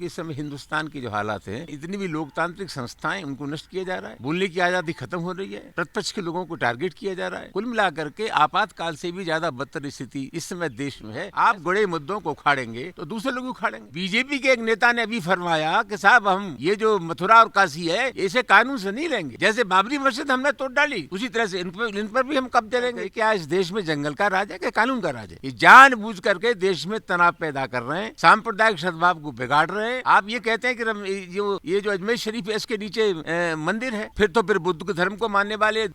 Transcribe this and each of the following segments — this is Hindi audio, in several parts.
इस समय हिंदुस्तान की जो हालात हैं, इतनी भी लोकतांत्रिक संस्थाएं उनको नष्ट किया जा रहा है, बोलने की आजादी खत्म हो रही है, प्रतिपक्ष के लोगों को टारगेट किया जा रहा है। कुल मिलाकर के आपातकाल से भी ज्यादा बदतर स्थिति इस समय देश में है। आप बड़े मुद्दों को उखाड़ेंगे तो दूसरे लोग उखाड़ेंगे। बीजेपी के एक नेता ने अभी फरमाया कि साहब हम ये जो मथुरा और काशी है इसे कानून से नहीं लेंगे, जैसे बाबरी मस्जिद हमने तोड़ डाली उसी तरह से इन पर भी हम कब्जे लेंगे। क्या इस देश में जंगल का राज है कि कानून का राज है? ये जानबूझ करके देश में तनाव पैदा कर रहे हैं, सांप्रदायिक सद्भाव को बिगाड़ रहे हैं। आप ये कहते हैं कि ये जो अजमेर शरीफ है इसके नीचे मंदिर है, फिर बुद्ध के धर्म को मानने वाले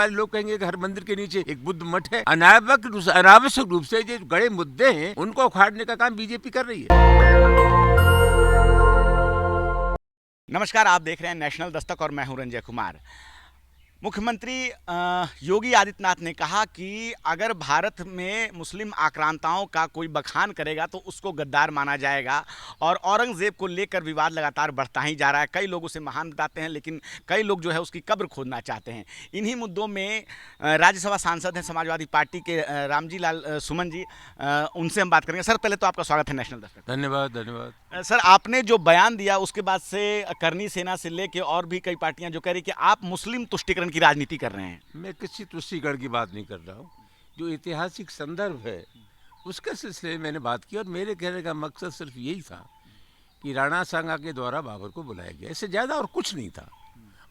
लोग कहेंगे कि हर मंदिर के नीचे एक बुद्ध मठ है। अनावश्यक रूप से जो बड़े मुद्दे हैं उनको उखाड़ने का काम बीजेपी कर रही है। नमस्कार, आप देख रहे हैं नेशनल दस्तक और मैं हूं रंजय कुमार। मुख्यमंत्री योगी आदित्यनाथ ने कहा कि अगर भारत में मुस्लिम आक्रांताओं का कोई बखान करेगा तो उसको गद्दार माना जाएगा और औरंगजेब को लेकर विवाद लगातार बढ़ता ही जा रहा है। कई लोग उसे महान बताते हैं लेकिन कई लोग जो है उसकी कब्र खोदना चाहते हैं। इन्हीं मुद्दों में राज्यसभा सांसद हैं समाजवादी पार्टी के रामजी लाल सुमन जी, उनसे हम बात करेंगे। सर, पहले तो आपका स्वागत है नेशनल दस्तक। धन्यवाद। सर, आपने जो बयान दिया उसके बाद से करनी सेना से लेके और भी कई पार्टियां जो कह रही कि आप मुस्लिम तुष्टीकरण की राजनीति कर रहे हैं। मैं किसी तुष्टीकरण की बात नहीं कर रहा हूँ, जो ऐतिहासिक संदर्भ है उसके सिलसिले में मैंने बात की और मेरे कहने का मकसद सिर्फ यही था कि राणा सांगा के द्वारा बाबर को बुलाया गया, इससे ज़्यादा और कुछ नहीं था।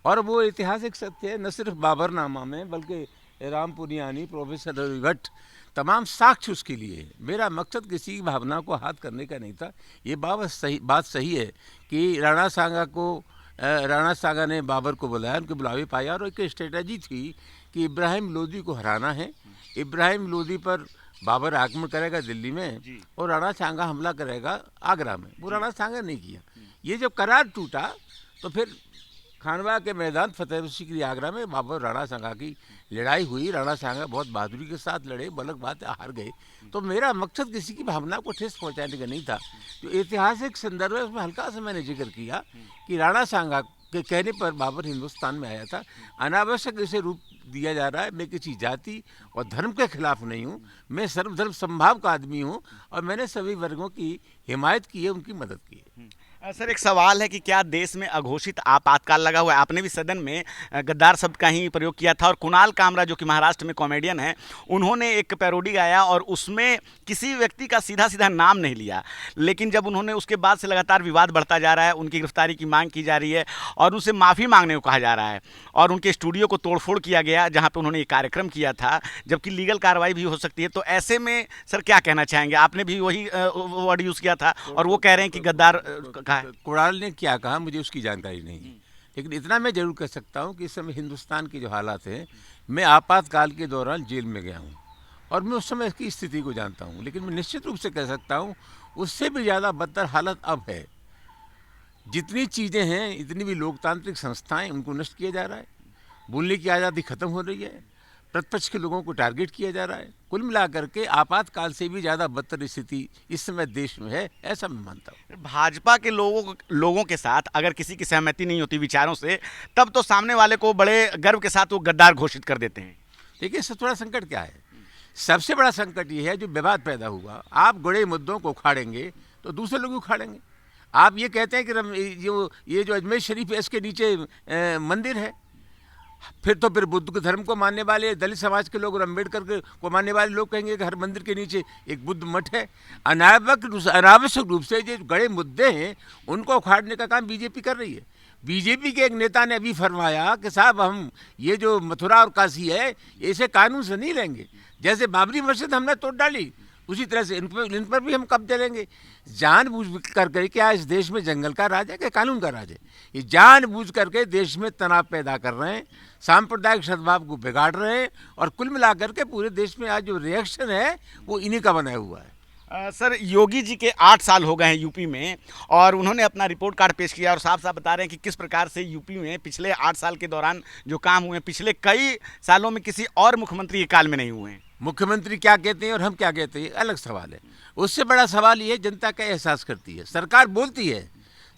और वो ऐतिहासिक सत्य है, न सिर्फ बाबरनामा में बल्कि राम पुनियानी, प्रोफेसर रवि भट्ट, तमाम साक्ष्य उसके लिए है। मेरा मकसद किसी की भावना को हाथ करने का नहीं था। ये बात सही है कि राणा सांगा ने बाबर को बुलाया, उनके बुलावे पाया और एक स्ट्रेटजी थी कि इब्राहिम लोदी को हराना है। इब्राहिम लोदी पर बाबर आक्रमण करेगा दिल्ली में और राणा सांगा हमला करेगा आगरा में। वो राणा सांगा नहीं किया। ये जब करार टूटा तो फिर खानवा के मैदान फतेह सीकरी आगरा में बाबर राणा सांगा की लड़ाई हुई। राणा सांगा बहुत बहादुरी के साथ लड़े, बलक बात हार गए। तो मेरा मकसद किसी की भावना को ठेस पहुंचाने का नहीं था। जो ऐतिहासिक संदर्भ है उसमें हल्का सा मैंने जिक्र किया कि राणा सांगा के कहने पर बाबर हिंदुस्तान में आया था। अनावश्यक इसे रूप दिया जा रहा है। मैं किसी जाति और धर्म के खिलाफ नहीं हूँ, मैं सर्वधर्म समभाव का आदमी हूँ और मैंने सभी वर्गों की हिमायत की है, उनकी मदद की है। सर, एक सवाल है कि क्या देश में अघोषित आपातकाल लगा हुआ है? आपने भी सदन में गद्दार शब्द का ही प्रयोग किया था और कुणाल कामरा जो कि महाराष्ट्र में कॉमेडियन है, उन्होंने एक पैरोडी गाया और उसमें किसी व्यक्ति का सीधा नाम नहीं लिया। लेकिन जब उन्होंने उसके बाद से लगातार विवाद बढ़ता जा रहा है, उनकी गिरफ्तारी की मांग की जा रही है और उनसे माफ़ी मांगने को कहा जा रहा है और उनके स्टूडियो को तोड़फोड़ किया गया जहाँ पर उन्होंने ये कार्यक्रम किया था, जबकि लीगल कार्रवाई भी हो सकती है। तो ऐसे में सर क्या कहना चाहेंगे? आपने भी वही वर्ड यूज़ किया था और वो कह रहे हैं कि गद्दार कुणाल ने क्या कहा मुझे उसकी जानकारी नहीं, लेकिन इतना मैं जरूर कह सकता हूँ कि इस समय हिंदुस्तान की जो हालात हैं, मैं आपातकाल के दौरान जेल में गया हूँ और मैं उस समय की स्थिति को जानता हूँ। लेकिन मैं निश्चित रूप से कह सकता हूँ उससे भी ज़्यादा बदतर हालत अब है। जितनी चीज़ें हैं, इतनी भी लोकतांत्रिक संस्थाएं, उनको नष्ट किया जा रहा है, बोलने की आज़ादी खत्म हो रही है, प्रतिपक्ष के लोगों को टारगेट किया जा रहा है। कुल मिलाकर के आपातकाल से भी ज़्यादा बदतर स्थिति इस समय देश में है, ऐसा मैं मानता हूँ। भाजपा के लोगों के साथ अगर किसी की सहमति नहीं होती विचारों से, तब तो सामने वाले को बड़े गर्व के साथ वो गद्दार घोषित कर देते हैं। देखिए, इससे थोड़ा संकट क्या है? सबसे बड़ा संकट ये है जो विवाद पैदा हुआ। आप बड़े मुद्दों को उखाड़ेंगे तो दूसरे लोग उखाड़ेंगे। आप ये कहते हैं कि ये जो अजमेर शरीफ है इसके नीचे मंदिर है, फिर बुद्ध के धर्म को मानने वाले दलित समाज के लोग और अम्बेडकर को मानने वाले लोग कहेंगे कि हर मंदिर के नीचे एक बुद्ध मठ है। अनावश्यक रूप से जो बड़े मुद्दे हैं उनको उखाड़ने का काम बीजेपी कर रही है। बीजेपी के एक नेता ने अभी फरमाया कि साहब हम ये जो मथुरा और काशी है इसे कानून से नहीं लेंगे, जैसे बाबरी मस्जिद हमने तोड़ डाली उसी तरह से इन पर भी हम कब्जे लेंगे। जानबूझ करके क्या इस देश में जंगल का राज है कि कानून का राज है? ये जानबूझ करके देश में तनाव पैदा कर रहे हैं, सांप्रदायिक सद्भाव को बिगाड़ रहे हैं और कुल मिलाकर के पूरे देश में आज जो रिएक्शन है वो इन्हीं का बनाया हुआ है। सर, योगी जी के 8 साल हो गए हैं यूपी में और उन्होंने अपना रिपोर्ट कार्ड पेश किया और साफ साफ बता रहे हैं कि किस प्रकार से यूपी में पिछले 8 साल के दौरान जो काम हुए, पिछले कई सालों में किसी और मुख्यमंत्री के काल में नहीं हुए हैं। मुख्यमंत्री क्या कहते हैं और हम क्या कहते हैं अलग सवाल है। उससे बड़ा सवाल ये जनता क्या एहसास करती है। सरकार बोलती है,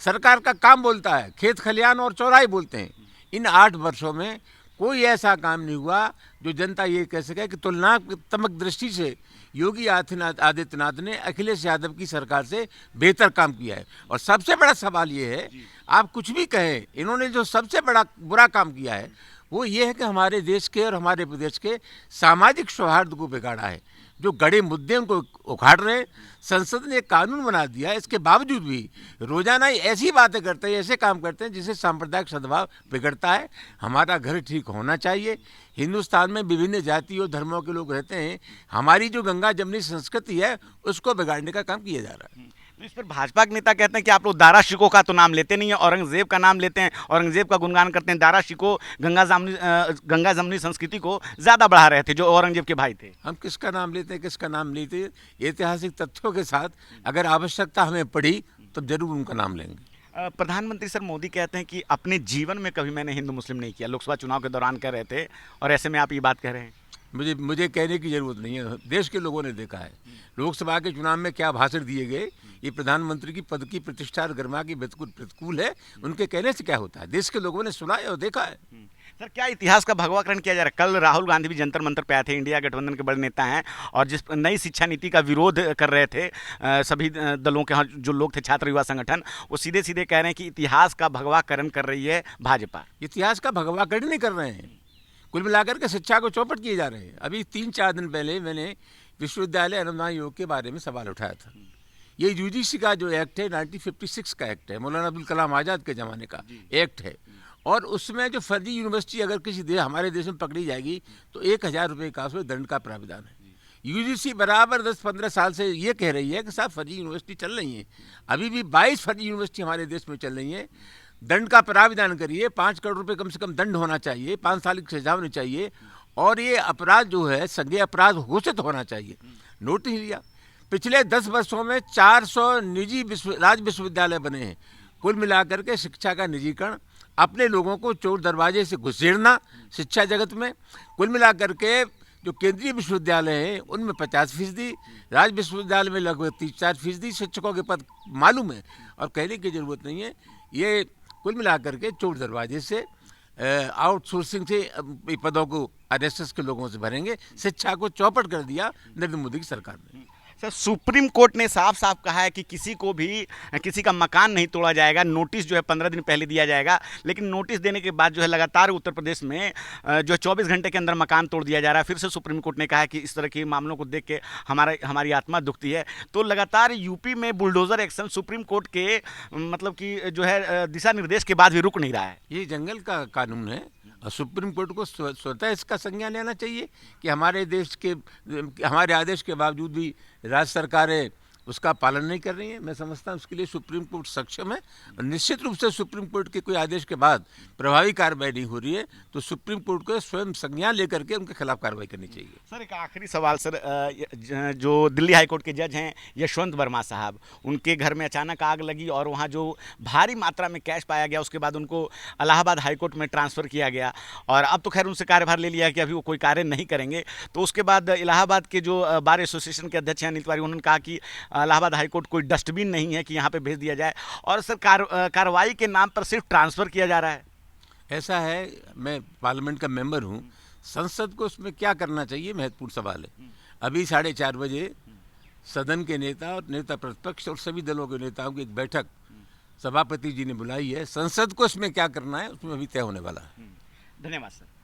सरकार का काम बोलता है, खेत खलियान और चौराहे बोलते हैं। इन 8 वर्षों में कोई ऐसा काम नहीं हुआ जो जनता ये कह सके कि तुलनात्मक दृष्टि से योगी आदित्यनाथ ने अखिलेश यादव की सरकार से बेहतर काम किया है। और सबसे बड़ा सवाल ये है, आप कुछ भी कहें, इन्होंने जो सबसे बड़ा बुरा काम किया है वो ये है कि हमारे देश के और हमारे प्रदेश के सामाजिक सौहार्द को बिगाड़ा है। जो गड़े मुद्दे उनको उखाड़ रहे, संसद ने एक कानून बना दिया, इसके बावजूद भी रोजाना ऐसी बातें करते हैं, ऐसे काम करते हैं जिससे सांप्रदायिक सद्भाव बिगड़ता है। हमारा घर ठीक होना चाहिए। हिंदुस्तान में विभिन्न जातियों धर्मों के लोग रहते हैं, हमारी जो गंगा जमनी संस्कृति है उसको बिगाड़ने का काम किया जा रहा है। तो इस पर भाजपा के नेता कहते हैं कि आप लोग दारा शिकोह का तो नाम लेते नहीं है, औरंगजेब का नाम लेते हैं, औरंगजेब का गुणगान करते हैं। दारा शिकोह गंगा जमनी संस्कृति को ज़्यादा बढ़ा रहे थे जो औरंगजेब के भाई थे। हम किसका नाम लेते हैं, किसका नाम लेते हैं, ऐतिहासिक तथ्यों के साथ अगर आवश्यकता हमें पड़ी तो जरूर उनका नाम लेंगे। प्रधानमंत्री सर मोदी कहते हैं कि अपने जीवन में कभी मैंने हिंदू मुस्लिम नहीं किया, लोकसभा चुनाव के दौरान कह रहे थे, और ऐसे में आप ये बात कह रहे हैं। मुझे कहने की ज़रूरत नहीं है, देश के लोगों ने देखा है लोकसभा के चुनाव में क्या भाषण दिए गए। ये प्रधानमंत्री की पद की प्रतिष्ठा और गरिमा की बिल्कुल प्रतिकूल है। उनके कहने से क्या होता है, देश के लोगों ने सुना है और देखा है। सर, क्या इतिहास का भगवाकरण किया जा रहा है? कल राहुल गांधी भी जंतर मंतर पे आए थे, इंडिया गठबंधन के बड़े नेता हैं, और जिस नई शिक्षा नीति का विरोध कर रहे थे सभी दलों के यहाँ जो लोग थे, छात्र युवा संगठन, वो सीधे सीधे कह रहे हैं कि इतिहास का भगवाकरण कर रही है भाजपा। इतिहास का भगवाकरण नहीं कर रहे हैं, कुल मिलाकर के शिक्षा को चौपट किए जा रहे हैं। अभी 3-4 दिन पहले मैंने विश्वविद्यालय अनुदान आयोग के बारे में सवाल उठाया था। ये यूजीसी का जो एक्ट है 1956 का एक्ट है, मौलाना अब्दुल कलाम आज़ाद के ज़माने का एक्ट है, और उसमें जो फर्जी यूनिवर्सिटी अगर किसी हमारे देश में पकड़ी जाएगी तो 1000 रुपये का उसमें दंड का प्रावधान है। यूजीसी बराबर 10-15 साल से ये कह रही है कि साहब फर्जी यूनिवर्सिटी चल रही है, अभी भी 22 फर्जी यूनिवर्सिटी हमारे देश में चल रही है। दंड का प्रावधान करिए, 5 करोड़ रुपए कम से कम दंड होना चाहिए, 5 साल की सजा होनी चाहिए, और ये अपराध जो है संज्ञेय अपराध घोषित होना चाहिए। नोट ही लिया। पिछले 10 वर्षों में 400 निजी राज्य विश्वविद्यालय बने हैं। कुल मिलाकर के शिक्षा का निजीकरण, अपने लोगों को चोर दरवाजे से घुसेड़ना शिक्षा जगत में। कुल मिलाकर के जो केंद्रीय विश्वविद्यालय हैं उनमें 50%, राज्य विश्वविद्यालय में लगभग 3-4% शिक्षकों के पद मालूम है, और कहने की जरूरत नहीं है। ये कुल मिलाकर के चोर दरवाजे से आउटसोर्सिंग से पदों को आरएसएस के लोगों से भरेंगे। शिक्षा को चौपट कर दिया नरेंद्र मोदी की सरकार ने। सर, सुप्रीम कोर्ट ने साफ साफ कहा है कि किसी को भी किसी का मकान नहीं तोड़ा जाएगा। नोटिस जो है 15 दिन पहले दिया जाएगा, लेकिन नोटिस देने के बाद जो है लगातार उत्तर प्रदेश में जो 24 घंटे के अंदर मकान तोड़ दिया जा रहा है। फिर से सुप्रीम कोर्ट ने कहा है कि इस तरह के मामलों को देख के हमारी आत्मा दुखती है। तो लगातार यूपी में बुलडोजर एक्शन सुप्रीम कोर्ट के मतलब कि जो है दिशा निर्देश के बाद भी रुक नहीं रहा है। ये जंगल का कानून है, और सुप्रीम कोर्ट को स्वतः इसका संज्ञान लेना चाहिए कि हमारे देश के हमारे आदेश के बावजूद भी राज्य सरकारें उसका पालन नहीं कर रही है। मैं समझता हूँ उसके लिए सुप्रीम कोर्ट सक्षम है, और निश्चित रूप से सुप्रीम कोर्ट के कोई आदेश के बाद प्रभावी कार्रवाई नहीं हो रही है तो सुप्रीम कोर्ट को स्वयं संज्ञान लेकर के उनके खिलाफ कार्रवाई करनी चाहिए। सर, एक आखिरी सवाल सर, जो दिल्ली हाईकोर्ट के जज हैं यशवंत वर्मा साहब, उनके घर में अचानक आग लगी और वहाँ जो भारी मात्रा में कैश पाया गया, उसके बाद उनको इलाहाबाद हाईकोर्ट में ट्रांसफ़र किया गया, और अब तो खैर उनसे कार्यभार ले लिया कि अभी वो कोई कार्य नहीं करेंगे। तो उसके बाद इलाहाबाद के जो बार एसोसिएशन के अध्यक्ष हैं अनिल तिवारी, उन्होंने कहा कि इलाहाबाद हाईकोर्ट कोई डस्टबिन नहीं है कि यहाँ पे भेज दिया जाए, और सर कार्रवाई के नाम पर सिर्फ ट्रांसफ़र किया जा रहा है। ऐसा है, मैं पार्लियामेंट का मेंबर हूँ, संसद को उसमें क्या करना चाहिए महत्वपूर्ण सवाल है। अभी 4:30 बजे सदन के नेता और नेता प्रतिपक्ष और सभी दलों के नेताओं की एक बैठक सभापति जी ने बुलाई है। संसद को इसमें क्या करना है उसमें अभी तय होने वाला है। धन्यवाद सर।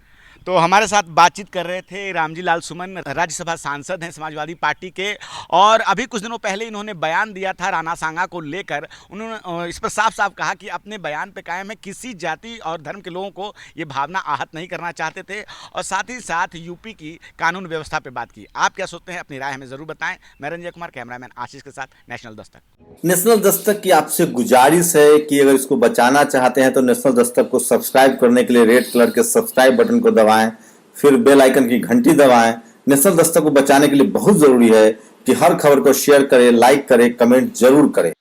तो हमारे साथ बातचीत कर रहे थे रामजी लाल सुमन, राज्यसभा सांसद हैं समाजवादी पार्टी के, और अभी कुछ दिनों पहले इन्होंने बयान दिया था राणा सांगा को लेकर। उन्होंने इस पर साफ साफ कहा कि अपने बयान पे कायम है, किसी जाति और धर्म के लोगों को ये भावना आहत नहीं करना चाहते थे, और साथ ही साथ यूपी की कानून व्यवस्था पे बात की। आप क्या सोचते हैं, अपनी राय हमें ज़रूर बताएं। मैं रंजय कुमार, कैमरामैन आशीष के साथ, नेशनल दस्तक। नेशनल दस्तक की आपसे गुजारिश है कि अगर इसको बचाना चाहते हैं तो नेशनल दस्तक को सब्सक्राइब करने के लिए रेड कलर के सब्सक्राइब बटन को दबाएं, फिर बेल आइकन की घंटी दबाएं। नेशनल दस्तक को बचाने के लिए बहुत जरूरी है कि हर खबर को शेयर करें, लाइक करें, कमेंट जरूर करें।